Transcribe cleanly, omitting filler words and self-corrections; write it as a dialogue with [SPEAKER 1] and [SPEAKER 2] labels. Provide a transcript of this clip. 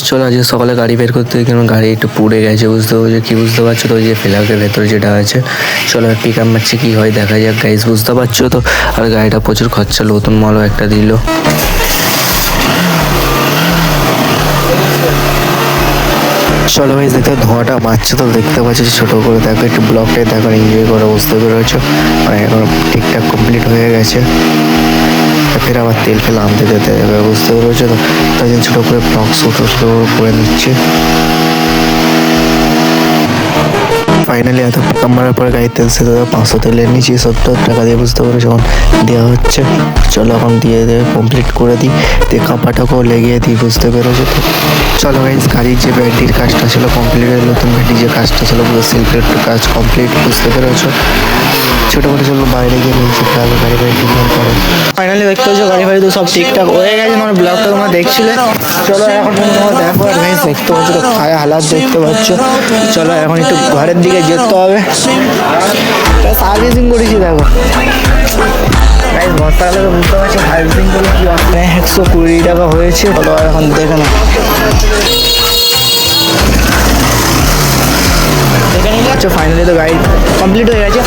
[SPEAKER 1] চলো আজকে সকালে গাড়ি বের করতে কিন্তু গাড়ি একটু পুড়ে গেছে, বুঝতে পারছো কি বুঝতে পারছো তো? ওই যে ফ্ল্যাগের ভেতরে যেটা আছে, চলো পিক আপ মারছি কি হয় দেখা যাক গাইস, বুঝতে পারছো তো? আর গাড়িটা প্রচুর খরচা, নতুন মালও একটা দিল। চলো ভাই দেখতে ধোঁয়াটা মারছে তো, দেখতে পাচ্ছ ছোটো করে দেখো, একটু ব্লগটাই দেখো, এনজয় করো, বুঝতে পেরেছো? মানে এখন ঠিকঠাক কমপ্লিট হয়ে গেছে, ফের আবার তেল ফেল আনতে যেতে হবে, বুঝতে পেরেছো তো? তাই জন্য ছোটো করে ব্লগ শ্যুট করে নিচ্ছি। ফাইনালি এত পিক মারার পরে গাড়ির তেল সে 500 তেলের নিচে 70 টাকা দিয়ে, বুঝতে পারছো? যখন দেওয়া হচ্ছে, চলো এখন দিয়ে দেবে, কমপ্লিট করে দিই, দিয়ে কাঁপাটাকেও লেগিয়ে দিই, বুঝতে পেরেছো তো? চলো গাইস, গাড়ির যে ব্যাটারির কাজটা ছিল কমপ্লিট, নতুন ব্যাটারির যে কাজটা ছিল পুরো সেলফের কাজ কমপ্লিট, বুঝতে পেরেছো? ছোটো করে চলো বাইরে গিয়ে নিচে গাড়ি বাড়ি ট্রিটমেন্ট করে। ফাইনালি দেখতে পাচ্ছ গাড়ি বাড়ি তো সব ঠিকঠাক হয়ে গেছে, মানে ব্লগটা তোমরা দেখছিলে। চলো এখন তোমরা দেখো, আর গাইস দেখতে পাচ্ছ তো খায়া হালাত দেখতে পাচ্ছ। চলো এখন একটু ঘরের দিকে যেতে হবে, সার্ভিসিং করেছি দেখো গাইস, বর্ষাকালে বুঝতে পারছি সার্ভিসিং করে কি 120 টাকা হয়েছে। চলো এখন দেখে না, দেখে নিলে ফাইনালি তো গাড়ি কমপ্লিট হয়ে গেছে।